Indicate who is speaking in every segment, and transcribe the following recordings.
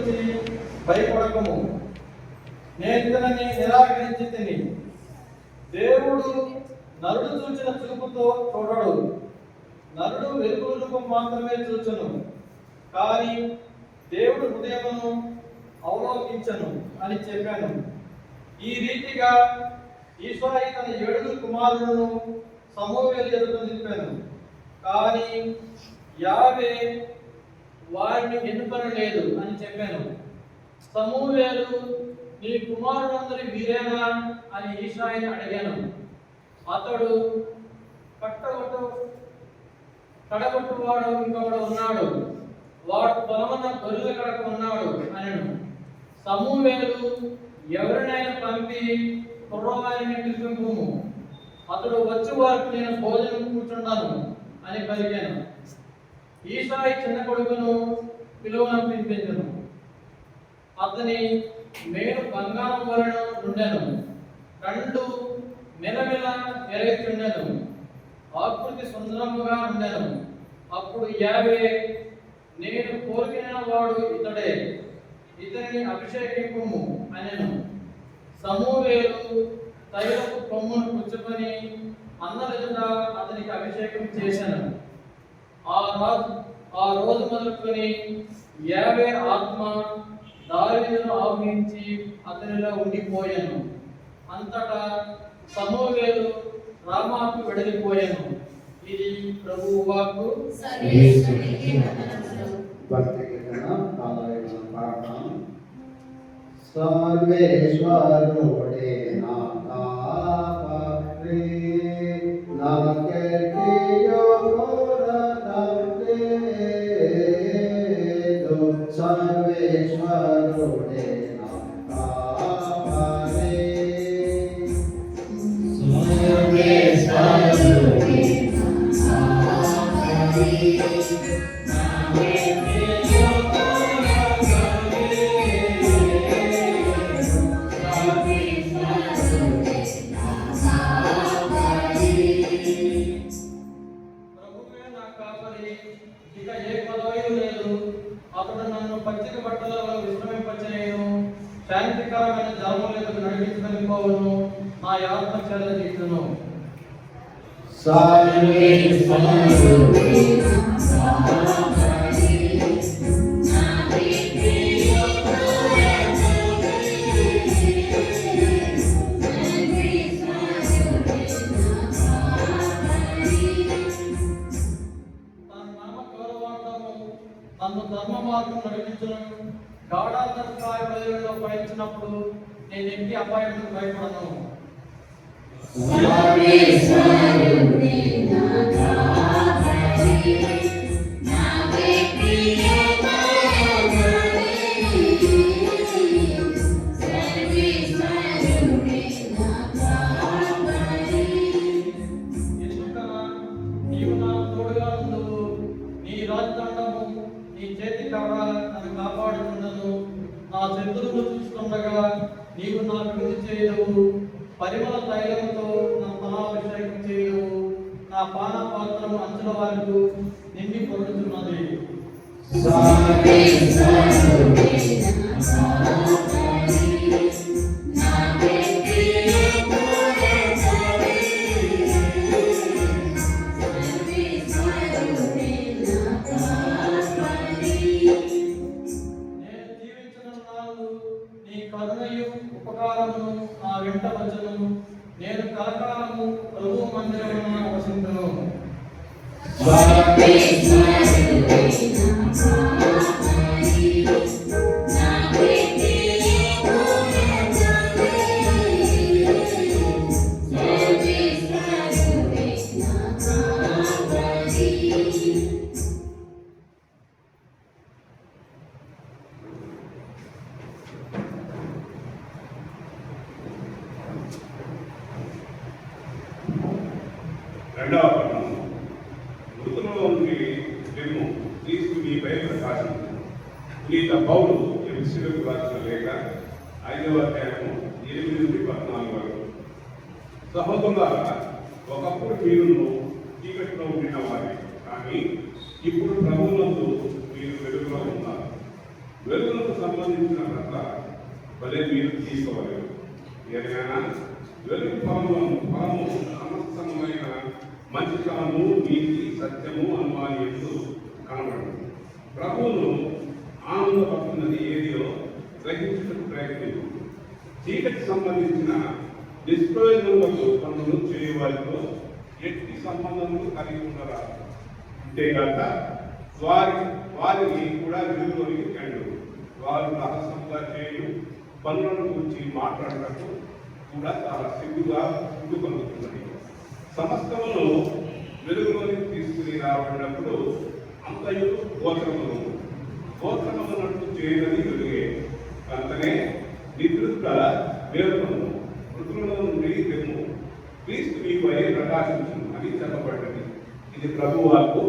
Speaker 1: చూచి భయపడకము, నేను ఇతనిని నిరాకరించి తిని. దేవుడు నరుడు చూచిన చూపుతో చూడడు, నరుడు వెలుగు రూపం మాత్రమే చూచును, కానీ దేవుడు హృదయమును అవలోకించను అని చెప్పాను. ఈ రీతిగా ఈశ్వరాయి తన 7 కుమారులను సమూయేలు ఎదుట నిలిపాను, కానీ యావే వారిని ఎన్నుకొనలేదు అని చెప్పాను. సమూయేలు, నీ కుమారులందరి వీరేనా అని ఈశ్వరాయిని అడిగాను. అతడు, కడగొట్టువాడు ఇంకొకడు ఉన్నాడు, వాడు పొలమున గొర్రెల కడక ఉన్నాడు అనెను. సమూయేలు, ఎవరినైనా పంపి కుర్రవారిని పిలిపింపుము, అతడు వచ్చి వారికి నేను భోజనం కూర్చున్నాను అని పలికాను. ఈసాయి చిన్న కొడుకును పిలువనంపించెను. అతని మేలు బంగారం వలన ఉండెను, కండు మెలమెల ఎరగచుండెను, ఆకృతి సుందరముగా ఉండెను. అప్పుడు యావే, నేను కోరిన వాడు ఇతడే, ఇతనిని అభిషేకింపుము అనెను. సమూయేలు తైలపు కొమ్మును పుచ్చుకొని అన్నలెదుట అతనికి అభిషేకం చేశాను. ఆ రోజు మొదలుకొని యావే ఆత్మ దావీదును ఆవహించి అతనిలో ఉండిపోయాను. అంతటా సమూయేలు రామాకు వెడలిపోయాను. ఇది ప్రభువు వాక్కు.
Speaker 2: सर्वेश्वरोडे नाकापरे नाकेटियो कोरताते दो सर्वेश्वरोडे नाकापरे सर्वेश्वरोडे
Speaker 1: అతడు నన్ను పచ్చిక బట్టలలో విశ్రమింపచేయను, శాంతికరమైన జలములకు నడిపించకపోవును, నా యాత్ర చెల్లదీయును. నన్ను ధర్మ మార్గం నడిపించను, గాఢాంధకార వెలుగులో పయనించినప్పుడు నేను ఎట్టి అపాయానికి భయపడను. ఎందుకనా నీవు నా తోడుగా ఉండువు, నీ రాజదండము నీ చేతి కర్ర నన్ను కాపాడుతున్నను. నా శత్రువులు చూస్తుండగా నీవు నాకు విధి చేయవు, పరిమళ తైలముతో నా తలాభిషేకం చేయవు. నా పాన పాత్రము అంచుల వరకు నిండి పొరుడుతున్నది. నీ కరుణయు ఉపకారమును నా వెంట వచ్చును, నేను కలకాలము ప్రభువు మందిరమున వసింతును.
Speaker 3: రెండవ పట్టణం, మృతులలోనికి నిన్ను క్రీస్తు నీపై ప్రకాశించు. పునీత పౌలు ఎఫెసీయులకు రాసిన లేఖ 5వ అధ్యాయము 8 నుండి 14 వరకు. సహోదరులారా, ఒకప్పుడు మీరును చీకటిలో ఉండిన వారే, కానీ ఇప్పుడు ప్రభువునందు మీరు వెలుగులో ఉన్నారు. వెలుగులకు సంబంధించిన పట్ల భలే మీరు తీసుకోవాలి. ఏదైనా వెలుగు ఫలము సమస్తమైన మంచితనము, నీతి, సత్యము అనుమానిస్తూ కనబడుతుంది. ప్రభువును ఆనందపడుతున్నది ఏదియో గ్రహించుటకు ప్రయత్నించు. చీకటి సంబంధించిన నిష్ప్రయోజనములకు పనులు చేయవారితో ఎట్టి సంబంధములు కలిగి ఉండరాదు. అంతేకాక వారిని కూడా వెలుగులోనికి కండు. వారు రహస్యంగా చేయు పనులను గురించి మాట్లాడటకు కూడా చాలా సిగ్గుగా కలుగుతున్నది. సమస్తమును వెలుగులోనికి తీసుకుని రాబడినప్పుడు అంతయు గోత్రమునట్టు చేయదని వెలుగే. అంతనే నిద్రుత వేరును మృతులలో నుండి తెమ్ము, క్రీస్తు మీపై ప్రకాశించును అని చెప్పబడ్డది. ఇది ప్రభు వాక్కు.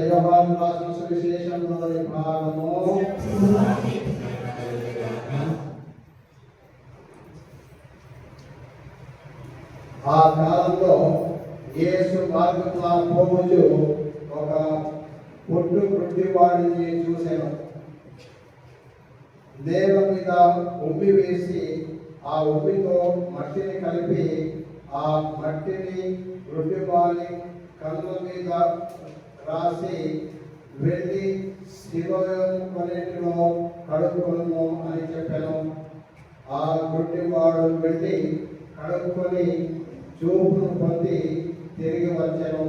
Speaker 2: యోహాను రాసిన సువిశేషంలోని భాగము ఆ కాలంలో యేసు మార్గంలో పోవచ్చు ఒక గుడ్డివాడిని చూశాను. నేల మీద ఉమ్మి వేసి ఆ ఉమ్మితో మట్టిని కలిపి ఆ మట్టిని గుడ్డివాడి కళ్ళ మీద రాసి వెళ్ళి శిలోయం కొన్నిటిలో కడుక్కొను అని చెప్పాను. ఆ గుడ్డివాడు వెళ్ళి కడుక్కొని చూపును పొంది తిరిగి వచ్చాను.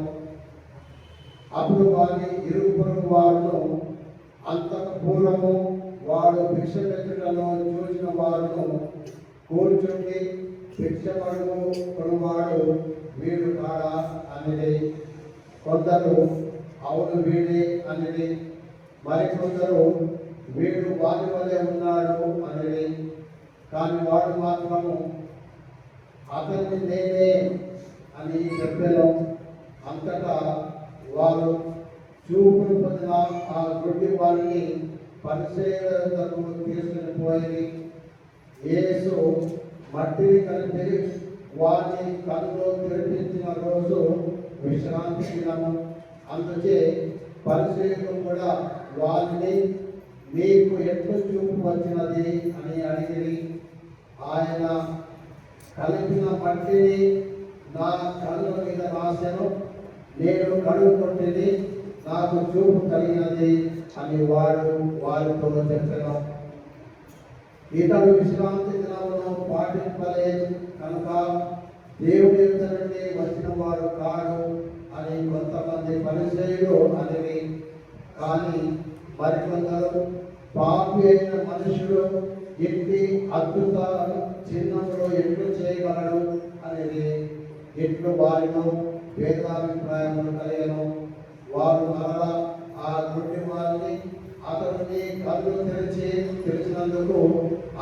Speaker 2: అప్పుడు వారి ఇరుగు పొరుగు వారును అంతకు పూర్వము వాడు భిక్ష పెట్టుటలో చూసిన వారును కూర్చుండి భిక్షపడుగు కొనువాడు వీడు కాడా అనేది. కొందరు అవును వీడే అనేది, మరికొందరు వీడు వారి వలె ఉన్నాడు అనేది. కానీ వాడు మాత్రము అతన్ని నేనే అని చెప్పాను. అంతటా వారు చూపును పొందిన ఆ గుడ్డి వారిని పరిచయకు తీసుకుని పోయి యేసు మట్టిని కలిపి వారిని కన్నులో తెరిపించిన రోజు విశ్రాంతి దినము. అందుచే పరిచయం కూడా వారిని మీకు ఎట్లు చూపు వచ్చినది అని అడిగి, ఆయన కలిపిన మట్టిని నా కళ్ళ మీద రాశాను, నేను కడుక్కొంటిని, నాకు చూపు కలిగినది అని వాడు వారితో చెప్పాను. ఇతడు విశ్రాంతి దినమును పాటింపలేదు కనుక దేవుడి యొద్ద నుండి వచ్చిన వాడు కాడు అని కొంతమంది పరిచయులు అనేవి. కానీ మరికొందరు పాపి అయిన మనుషుడు ఎట్టి అద్భుత చిహ్నములు ఎట్లు చేయగలడు అనేది ఎట్లు వారిలో భేదాభిప్రాయములు కలిగను. వారు మరలా ఆ గుడ్డి వారిని అతన్ని కళ్ళు తెరిచినందుకు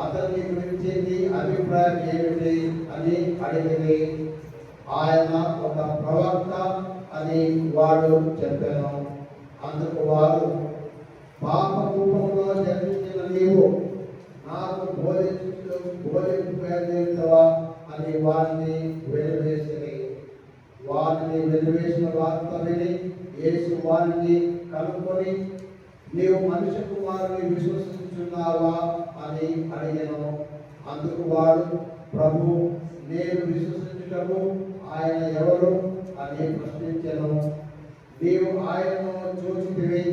Speaker 2: అతన్ని గురించి నీ అభిప్రాయం ఏమిటి అని అడిగింది. ఆయన ఒక ప్రవక్త అని వాడు చెప్పాను. అందుకు వారు, పాప రూపంలో జన్మించిన నీవు నాకు బోధింపవా అని వారిని వెలివేసింది. వారిని వెలివేసిన వార్త విని యేసు వారిని కనుక్కొని, నీవు మనుష్య కుమారుని విశ్వసించున్నావా అని అడిగాను. అందుకు వాడు, ప్రభు, నేను విశ్వసించుటకు ఆయన ఎవరు అని ప్రశ్నించాను. నీవు ఆయనను చూచితివి,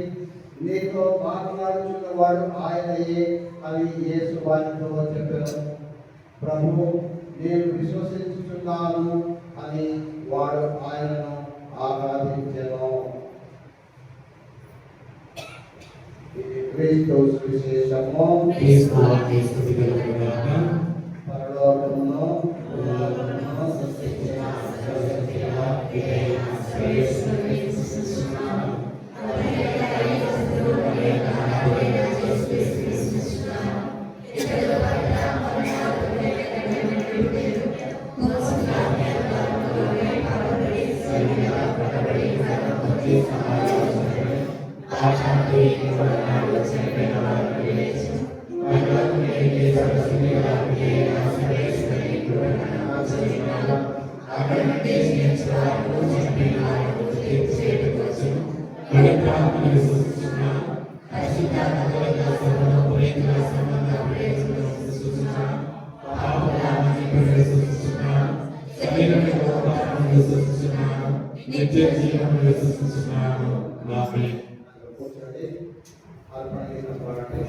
Speaker 2: నీతో మాట్లాడుచున్నవాడు ఆయనయే అని యేసు వారితో చెప్పాను. ప్రభు, నేను విశ్వసించుచున్నాను అని వాడు ఆయనను ఆరాధించాను. క్రీస్తు సువిశేషము పరలోకమును సృష్టించిన కూర్చోండి. అర్పణ గీతం పాడండి.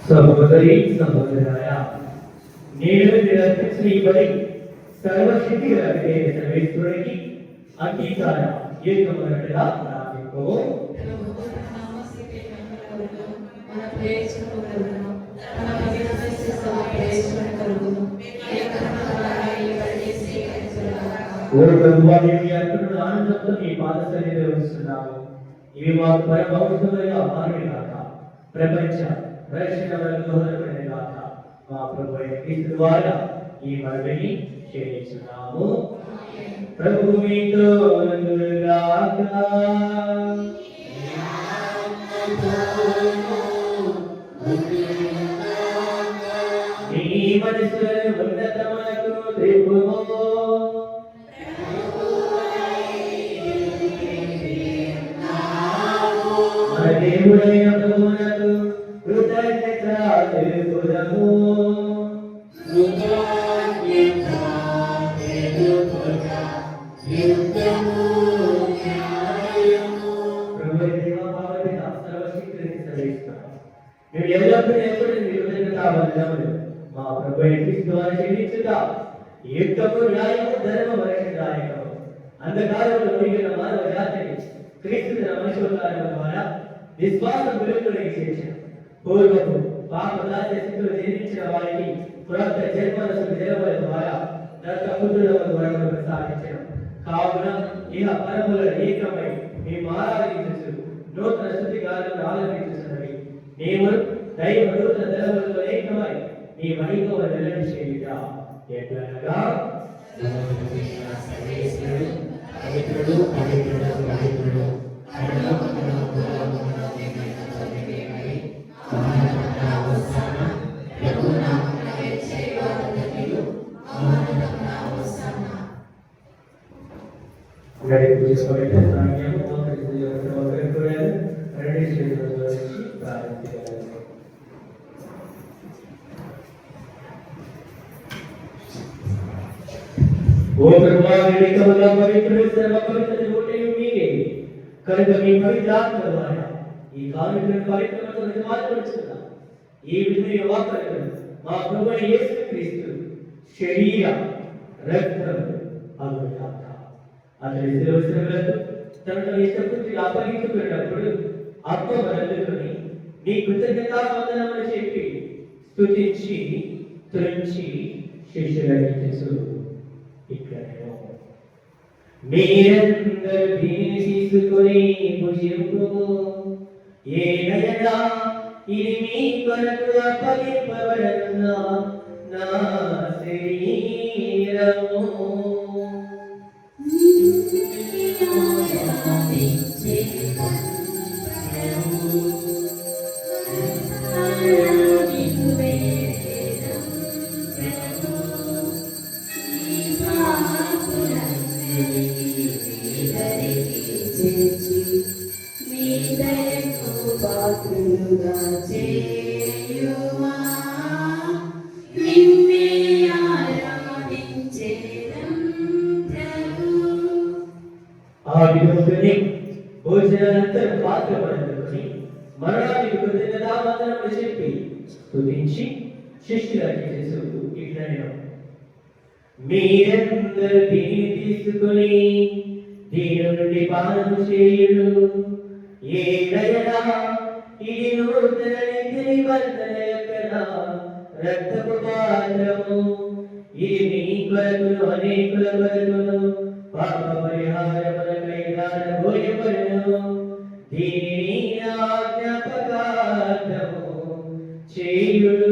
Speaker 4: సహోదరి సహోదరాయ నేను నిరక్షి బలి సర్వశక్తి కలిగే సర్వేశ్వరునికి అంగీకార ఏకమైనట్టుగా ప్రార్థింపో. ఓ ప్రభువా, మేము ఈ అర్పణను ఆనందంతో నీ పాద సన్నిధిలో ఉంచుతున్నాము. ఇవి మాకు పరమౌషధములుగా మారుగాక, ప్రపంచ రక్షణ దోహదపడిన గాక. మా ప్రభు క్రీస్తు ద్వారా ఈ మనవిని చేయించున్నాము. ప్రభు మీతో ఉండుగాక. నీ మనసులను ఉన్నతములకు త్రిపుము. మన దేవుడైన ప్రభువునకు కృతజ్ఞత తెలుపుదము. మేము ఎల్లప్పుడూ ఎప్పుడు కృతజ్ఞతావందనములు మా ప్రభు క్రీస్తు ద్వారా చెల్లించుట యుద్ధము న్యాయము ధర్మ రక్షణదాయకము. అంధకారంలో మిగిలిన మానవ జాతిని క్రీస్తు మనుషుల ద్వారా విశ్వాసం వెలుగులోకి చేర్చారు. పూర్వపు పాపదాస్య స్థితిలో జన్మించిన వారికి పురాత జన్మనసు దేవల ద్వారా దత్తపుత్రులను వరములు ప్రసాదించారు. కావున ఇహ పరముల ఏకమై మేము ఆరాధించు నూతన స్థుతి గాలను ఆలపించుతున్నవి. మేము దైవ నూతన దేవలతో ఏకమై నీ మహిమను వెల్లడి చేయుట ఎట్లనగా ప్రారంభించారు. ఓ ప్రభువా, వివేకముగా పవిత్రుడు, సర్వ పవిత్రత ఒకటేయు మీరే. కనుక మీ పవిత్ర ఆత్మ ద్వారా ఈ కానుకలను పవిత్రతతో నిజమార్పరుచుకున్నాం. ఈ విధమైన వార్తలను మా ప్రభువైన యేసుక్రీస్తు శరీర రక్తం అగుగాక. అతని శిరస్సులకు తనను ఇష్టపూర్తిగా అప్పగించుకున్నప్పుడు అప్పము అందుకొని మీ కృతజ్ఞతావందనములు చెప్పి స్తుతించి త్రుంచి శిష్యులకు ఇచ్చెను. ఇట్లనేమో మీరందరూ దీనిని తీసుకొని భుజింపుము. ఏలయనా ఇది మీ కొరకు అప్పగింపబడుతున్న నా శరీరము. ఆ విధముగానే భోజనానంతరం పాత్ర పట్టుకొని మరణానికి కృతజ్ఞతావందనములు చెప్పి స్తుతించి శిష్యులకు ఇచ్చెను. ఇట్లనేమో మీరందరూ దీనిని తీసుకొని దీని నుండి పానము చేయుడు. ఏలయనా ఇది నూతన నిబంధన యొక్క రక్తపు పాత్రము. ఇది మీ కొరకును అనేకుల కొరకును పాప పరిహారములకై దానబోయబడును. దీనిని నా జ్ఞాపకార్థము చేయుడు.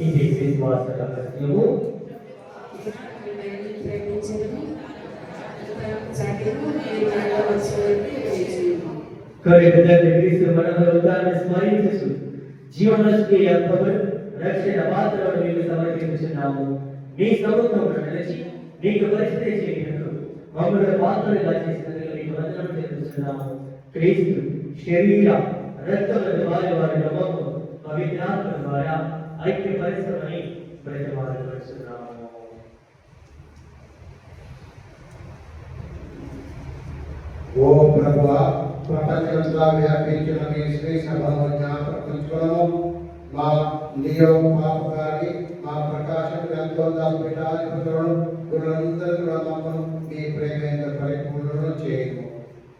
Speaker 4: ఇది విశ్వాస రహస్యము. క్రీస్తు మనోరుగాన్ని స్మరించుచు జీవనస్కి అర్థము రక్షణ పాత్రను మీకు సమర్పించుచున్నాము. మీ సముఖంలో నిలిచి మీకు పరిస్థితి చేయటకు మమ్మల్ని పాత్రలుగా చేసినందుకు మీకు వందనం చెల్లిస్తున్నాము. క్రీస్తు శరీర రక్తములను వారి వారి నమ్మకం పవిత్రాత్మ ద్వారా ఐక్యపరిశ్రమని బ్రతమాడుతున్నాము.
Speaker 2: ఓ ప్రభువా, ప్రపంచంతా వ్యాపించిన మీ శ్రీ సభను జ్ఞాపకం మా లియో పాపగారి మా ప్రకాశం గ్రంథోదాపిటాధిపతులను గురులందరూ కూడా మమ్మను మీ ప్రేమేంద్ర పరిపూర్ణను చేయము.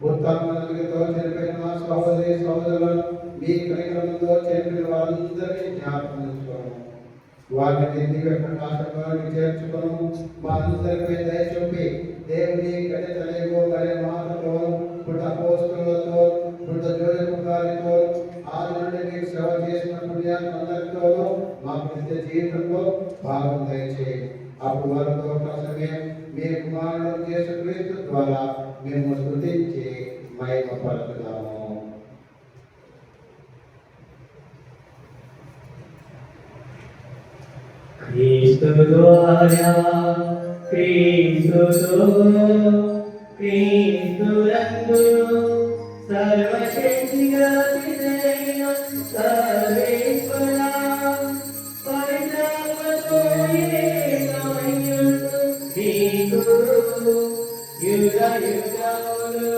Speaker 2: ఉత్తమతో చనిపోయిన మా సహోదరి సహోదరులను మీ కనికరంతో చనిపోయిన వారందరినీ జ్ఞాపకం ఉంచుకోము. వారిని దివ్య ప్రకాశంలో చేర్చుకోను. మా అందరిపై దయ చూపి దేవుని గణితలేగో గణి మాటతో పుట్ట పోస్టులతో పుట్ట జోలిపు గారితో ఆది నుండి మీకు సేవ చేసిన పుణ్యాలందరితోనూ మా నిత్య జీవితంలో భాగం దయచేయండి. అప్పుడు వారితో ప్రసమే మీ కుమారుడు యేసుక్రీస్తు ద్వారా మేము స్తుతించి మహిమపరచుదాము.
Speaker 4: క్రీస్తు ద్వారా క్రీస్తుతో క్రీస్తునందు సర్వశక్తిగా సిద్ధమైన సర్వేశ్వరా పవిత్రాత్మతో ఏకమయ్యుండు నీకు యుగ యుగములు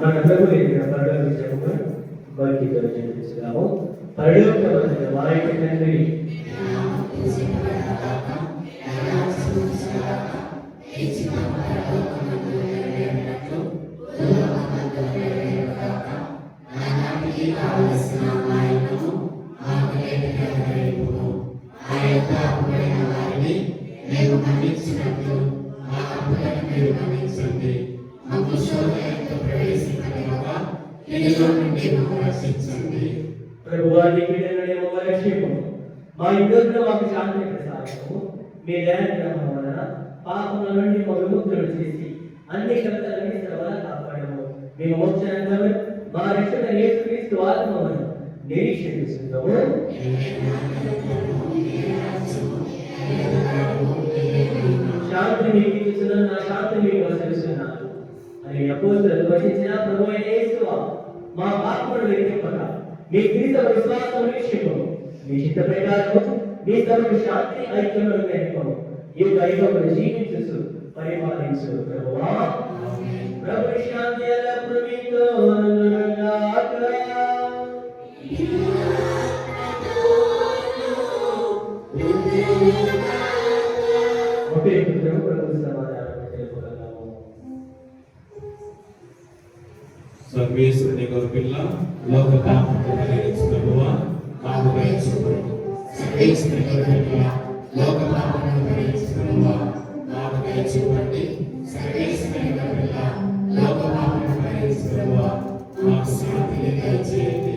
Speaker 4: మన ప్రభు పరలోకము భక్తితో చెల్లిస్తున్నాము. పరలోకమందు మా యొక్క తండ్రి,
Speaker 5: It's ఆ యొక్క అప్పుడైన వారిని మేము మన్నించినట్లు మా అప్పులను మీరు మన్నించండి. మాకు శోధనతో ప్రవేశించలేక కీడులో నుండి మాకు రక్షించండి.
Speaker 4: ప్రభువాన్ని కీడులను రక్షించము. మా యుద్ధంలో మాకు శాంతిని ప్రసాదము. మీ దయాగ్రహం వలన పాపముల నుండి మా విముక్తులు చేసి అన్ని కలతల నుండి శ్రమల కాపాడము. మేము మోక్షానందము మా రక్షణ యేసుక్రీస్తు ఆత్మను నిరీక్షిస్తున్నాము. శాంతి మీకు ఇస్తున్నాను, నా శాంతి మీకు వసిస్తున్నాను అని అపోస్తలులు వచించిన ప్రభువైన యేసువా, మా ఆత్మను వెలిగింపక మీ క్రీస్తు విశ్వాసం నిరీక్షింపము. మీ చిత్త ప్రకారం మీ తమకు శాంతి ఐక్యమును నేర్పము. ఈ దైవమును జీవించు పరిపాలించు ప్రభువా. ప్రభు శాంతి ఎల్లప్పుడూ మీతో ఉండునుగాక. ఒకే పుత్రము ప్రభు సమాధానం తెలుపుతున్నాము.
Speaker 6: సర్వేశ్వరుని గొర్రెపిల్ల లోక పాపములను పరిహరించు ప్రభువా,
Speaker 5: మాకు దయచూపుము. సర్వేశ్వరుని గొర్రెపిల్ల లోక పాపములను పరిహరించు ప్రభువా, మాకు దయచూపండి. సర్వేశ్వరుని గొర్రెపిల్ల లోక పాపములను పరిహరించు ప్రభువా, మాకు శాంతిని దయచేయండి.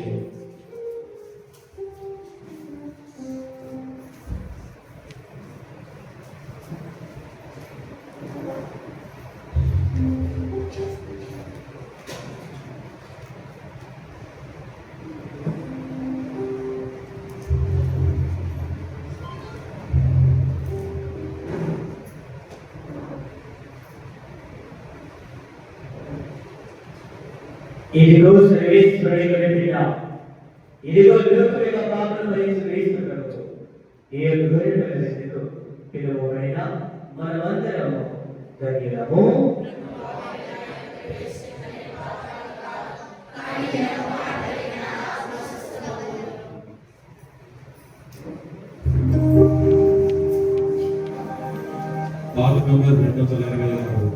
Speaker 4: ఇదిగో సర్వేశ్వరుని గొర్రెపిల్ల, ఇదిగో లోకం యొక్క పాపములను భరించు క్రీస్తు ప్రభువు. ఈ యొక్క గొర్రెపిల్లకు పిలువబడిన మనమందరము ధన్యులము.
Speaker 6: పాలు నంబర్ 226.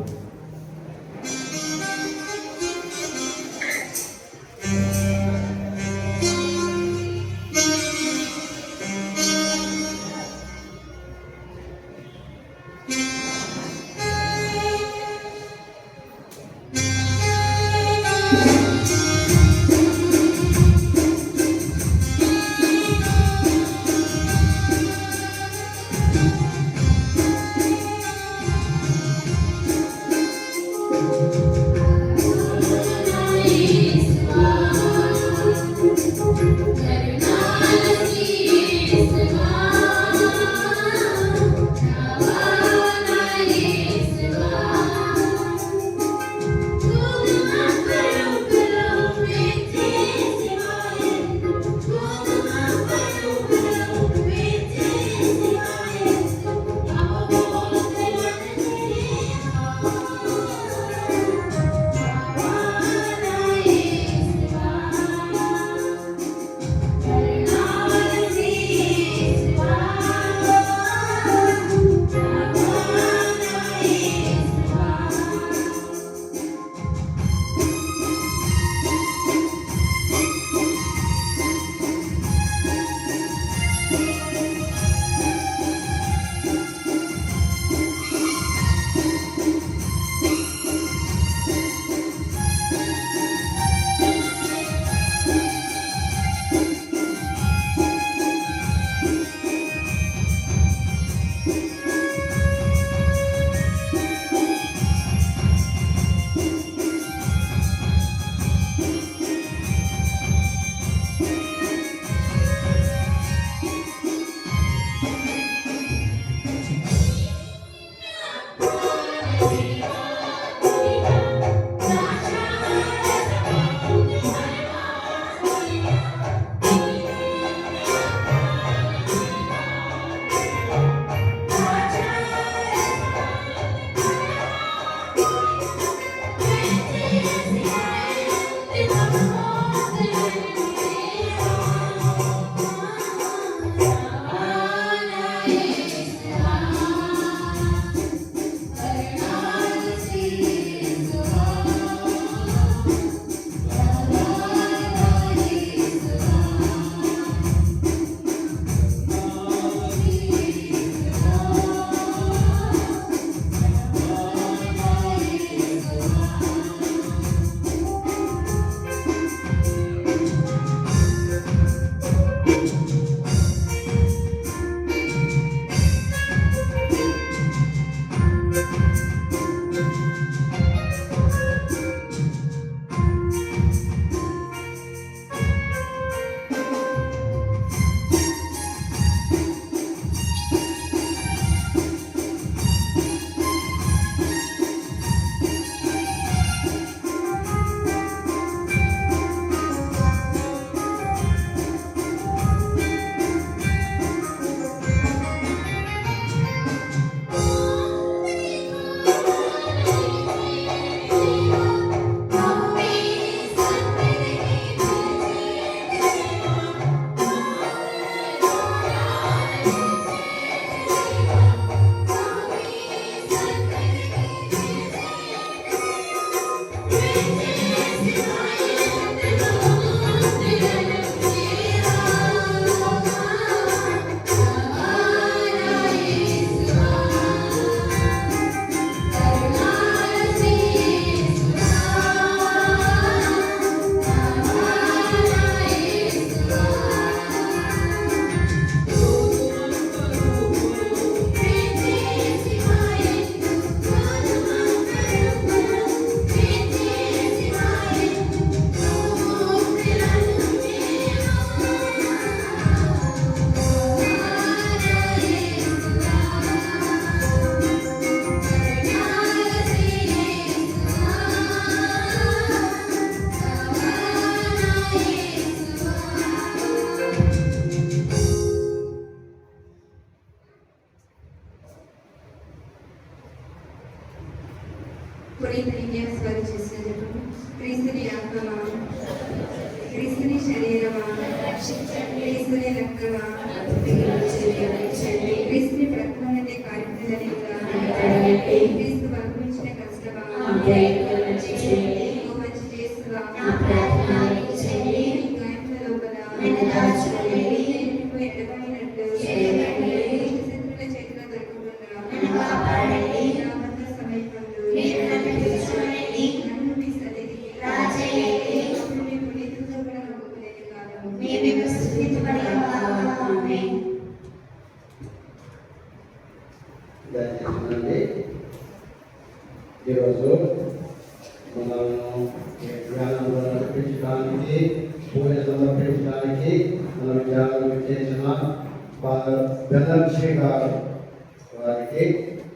Speaker 7: పునీతునికి స్వాగతం చేసిన క్రీస్తుని ఆత్మమా, క్రీస్తుని శరీరమా, క్రీస్తుని రక్తమా, క్రీస్తుని ప్రకటననే కార్యక్రమంగా క్రీస్తు అనుభవించిన కష్టమా, నీకు మంచి చేసువా, గాయముల లోపల ఎడమైనట్టు శత్రుల చేతిలో దొరకకుండా రాబంధ సమీపంలో నన్ను మీ సన్నిధికి అప్పుడు మీ పునీతులతో కూడా నమ్ముకునేది కాదు.
Speaker 2: దయచేసిందండి. ఈరోజు మనము జ్ఞానంలో నడిపించడానికి, పూజ సమర్పించడానికి మనం జ్ఞానం చేసిన ఫాదర్ బెనర్జీ గారు వారికి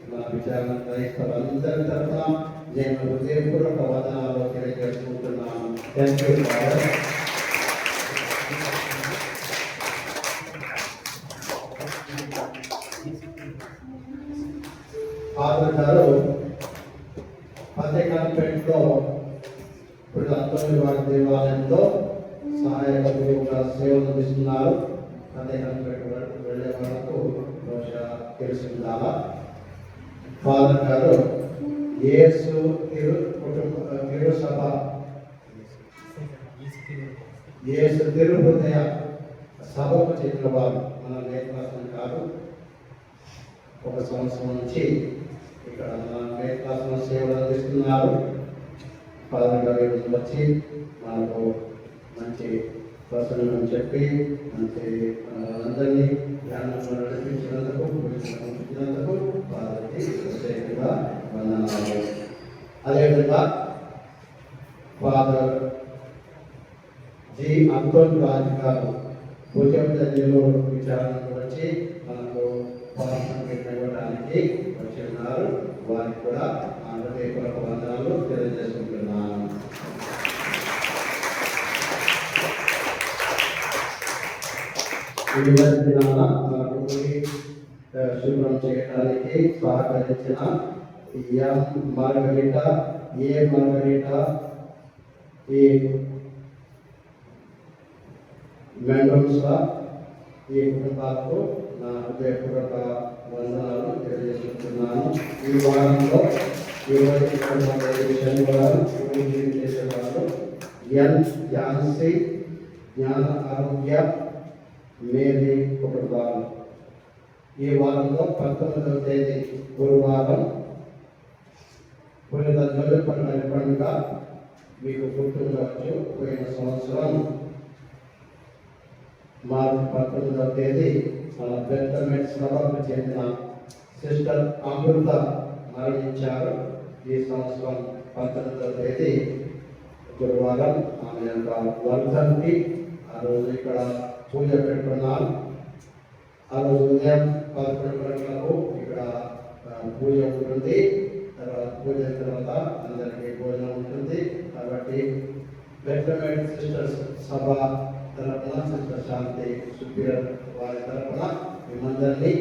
Speaker 2: మన విచారణ క్రైస్తవులందరి తరఫున నేను హృదయపూర్వక వందనాలు తెలియజేసుకుంటున్నాను. Thank you father. ఫాదర్ గారు ఫతేఖాన్పేటలో ఇప్పుడు అంతోని వారి దేవాలయంలో సహాయక గురువుగా సేవలు అందిస్తున్నారు. ఫతేఖాన్పేట వరకు వెళ్ళే వరకు బహుశా తెలిసిందాలా. ఫాదర్ గారు యేసు తిరు సభ, యేసు తిరు హృదయ సభకు చెందిన వారు. మన నేత్రాసనం కాదు, ఒక సంవత్సరం నుంచి ఇక్కడ మన నేత్రాసనం సేవలు అందిస్తున్నారు. ఫాదర్ గారు వచ్చి మనకు మంచి ప్రసంగం చెప్పి మంచి అందరినీ ధ్యానంలో నడిపించినందుకు, పంపించినందుకు వారికి ప్రత్యేకంగా వందనాలు. అదేవిధంగా ఫాదర్ జి అంతోన్ రాజు గారు భుజం నెల్లూరు విచారణకు వచ్చి మనకు ఇవ్వడానికి వచ్చి ఉన్నారు. వారికి కూడా హృదయపూర్వక వందనాలు తెలియజేసుకుంటున్నాను. మనకు శుభ్రం చేయడానికి సహకరించిన మార్గరిట, ఈ మెండోన్సా, ఈ కుటుంబాలకు నా హృదయపూర్వక వందనాలు తెలియజేస్తున్నాను. ఈ వారంలో 25 శనివారం చేసేవారు ఎన్ ఝాన్సీ జ్ఞాన ఆరోగ్య మేరీ కుటుంబాలు. ఈ వారంలో 19వ తేదీ గురువారం పునీత జోసెఫ్ పండుగ మీకు గుర్తుండవచ్చు. పోయిన సంవత్సరం మార్చి 19వ తేదీ మన బెత్తమెట్ సభకు చెందిన సిస్టర్ అమృత మరణించారు. ఈ సంవత్సరం 19వ తేదీ గురువారం ఆమె యొక్క వర్ధంతి. ఆ రోజు ఇక్కడ పూజ పెట్టుకున్నాం. ఆ రోజు ఉదయం 11 గంటలకు ఇక్కడ పూజ ఉంటుంది. తర్వాత పూజ తర్వాత అందరికీ భోజనం ఉంటుంది. కాబట్టి బెత్తమెట్ సిస్టర్స్ సభ తరపున, సిస్టర్ శాంతి సుపీరియర్ వారి తరపున మిమ్మల్ని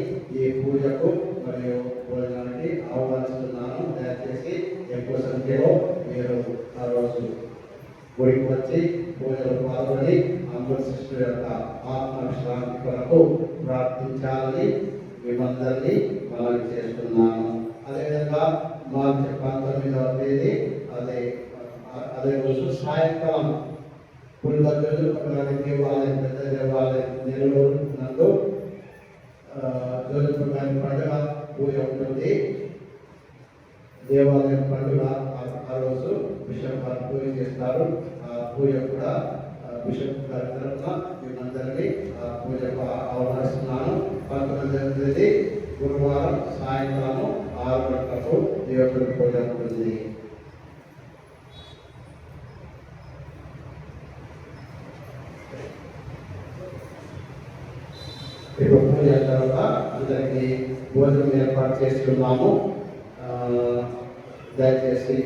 Speaker 2: ఈ పూజకు మరియు భోజనానికి ఆహ్వానిస్తున్నాను. దయచేసి ఎక్కువ సంఖ్యలో మీరు ఆ రోజు గుడికి వచ్చి పూజలు పాల్గొని అమృత సిస్టర్ యొక్క ఆత్మశాంతి కొరకు ప్రార్థించాలని మిమ్మల్ని మనవి చేస్తున్నాను. అదేవిధంగా మార్చి 19వ తేదీ అదే రోజు సాయంకాలం పునీత జోసెఫ్ దేవాలయం, పెద్ద దేవాలయం నెల్లూరు నందు జోసెఫ్ పండుగ పూజ ఉంటుంది. దేవాలయం పండుగ ఆ రోజు బిషప్ గారు పూజ చేస్తారు. ఆ పూజ కూడా బిషప్ గారి తరఫున మిమ్మల్ని ఆ పూజకు ఆహ్వానిస్తున్నాను. 19వ తేదీ గురువారం సాయంకాలం 6 గంటలకు దేవుడి పూజ ఉంటుంది. ఇప్పుడు పూజ తర్వాత అందరికీ భోజనం ఏర్పాటు చేస్తున్నాము. దయచేసి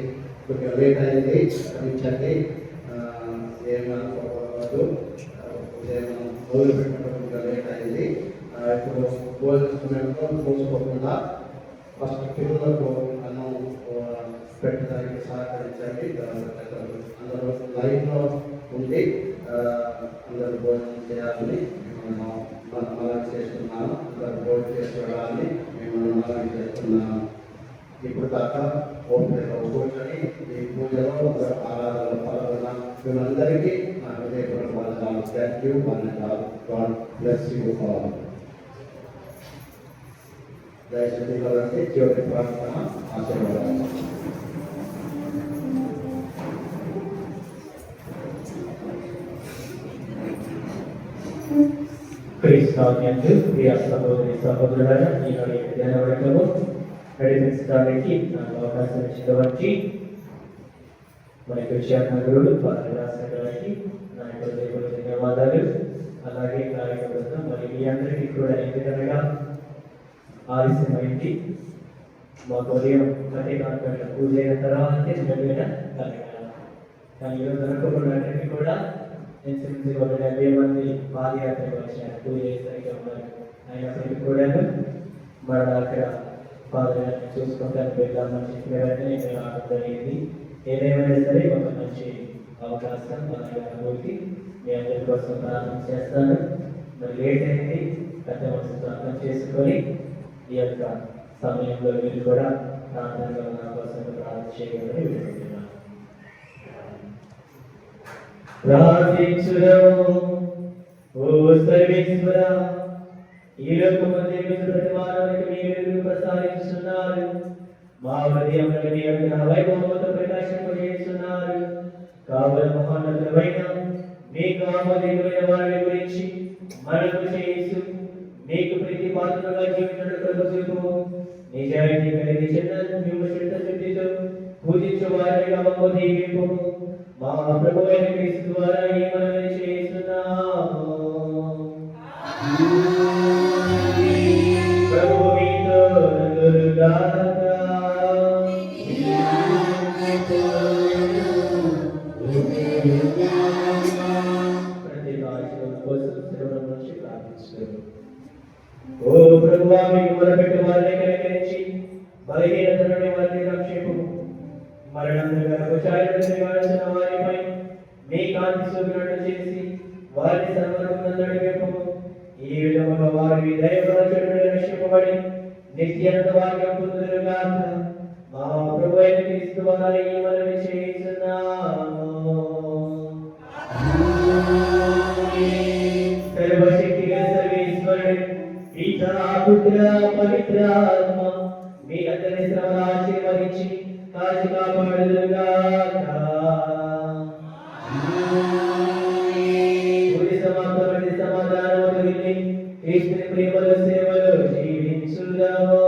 Speaker 2: కొద్దిగా లేట్ అయింది, క్షమించండి. ఏమనుకోవద్దు, మొదలు పెట్టినప్పుడు కొద్దిగా లేట్ అయింది. ఇప్పుడు భోజన సమయంలో పోసుకోకుండా ఫస్ట్ పిల్లలకు అన్నం పెట్టడానికి ఆశీర్వదించండి. అందరూ లైన్లో ఉండి అందరూ భోజనం చేయాలని మనం చేస్తున్నాను. అందరూ భోజనం చేసుకోవడాన్ని మేము మనం చేస్తున్నాము. ఇప్పుడు దాకా ఓపికగా కూర్చొని ఈ పూజలో ఆరాధనలో పాల్గొన్న మేమందరికీ నా హృదయపూర్వక వందనాలు. Thank you. God bless you all. దయచేసి చివరి ప్రార్థన ఆశీర్వాదాలు.
Speaker 4: క్రీస్తునందు ప్రియ సహోదరి సహోదరులారా, ఈనాడు ధ్యాన వర్గము నడిపించడానికి నాకు అవకాశం ఇచ్చినటువంటి మన విషయాత్మకుడు రాసినటువంటి నా యొక్క ధన్యవాదాలు. అలాగే కార్యక్రమం మరి మీ అందరికీ కూడా ఏ విధంగా ఆలస్యమైంది. మాకు ఉదయం 10 గంటల పూజ అయిన తర్వాతే జరిగిన కార్యక్రమం. కానీ ఈరోజు అనుకోకుండా కూడా ఇంచుమించు 70 మంది పాదయాత్రకు వచ్చారు. పూజ సరిగ్గా ఉన్నారు. అయినప్పటికీ కూడా మన అక్కడ పాదయాత్ర చూసుకుంటానికి వెళ్దామని చెప్పిన వెంటనే నేను రావడం జరిగింది. ఏదేమైనా సరే ఒక మంచి అవకాశం అలాగే అనుభూతి మీ అందరి కోసం ప్రార్థన చేస్తాను. మరి లేట్ అయింది, పెద్ద మనసుతో అర్థం చేసుకొని ఈ యొక్క సమయంలో మీరు కూడా ప్రార్థనలో నా కోసం ప్రార్థన చేయగలని విడుకుంటున్నాను. ప్రార్థించుదాము. ఓ సర్వేశ్వర, ఈ లోకమందు ప్రతి వారానికి మీ వెలుగు ప్రసాదిస్తున్నారు. మా హృదయంలో మీ యొక్క వైభవంతో ప్రకాశింపజేస్తున్నారు. కావలి మహోన్నతులైన మీకు ఆమోదయోగ్యమైన వారి గురించి మనకు చేస్తూ మీకు ప్రీతి పాత్రగా జీవించడం నిజాయితీ కలిగి చిత్తశుద్ధితో పూజించే వారిగా మమ్మ దీవింపు. మా ప్రభువైన క్రీస్తు ద్వారా ఈ మనవి చేస్తున్నాము. ప్రభువు మీతో ఉండుగాక. ప్రతి ఆశీర్వాదం కోసం శ్రవణం నుంచి ప్రార్థిస్తున్నాము. ఓ ప్రభువా, మీకు మొదలుపెట్టు వారిని కనికరించి బలహీనత నుండి వారిని రక్షింపు. మరణం నివారించిన వారిపై మీ కాంతి సూర్యుడు చేసి వారిని సర్వలోకం నడిపింపు. ఈ విధముగా వారి దైవరాజుడు రక్షింపబడి నిత్యానంద వాక్యం పొందుదురుగాక. మా ప్రభువైన క్రీస్తు ద్వారా ఈ మనవి చేస్తున్నాము. సర్వశక్తిగా సర్వేశ్వరుడు పితా పుత్ర పవిత్ర ఆత్మ మీ అందరి శ్రమను ఆశీర్వదించి కాచి కాపాడుదురుగాక. సమాప్తమైన సమాధానం వెళ్ళి కృష్ణుని ప్రేమలో సేవలో జీవించుదాము.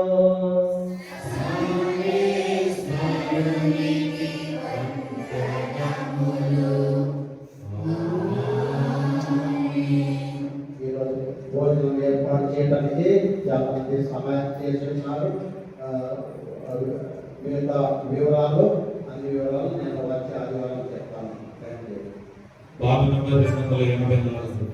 Speaker 2: భోజనం ఏర్పాటు చేయడానికి 50 మంది సహాయం చేస్తున్నారు. మిగతా వివరాలు అన్ని వివరాలు నేను వచ్చే ఆదివారం చెప్తాను.
Speaker 6: బాబు నంబర్ 284.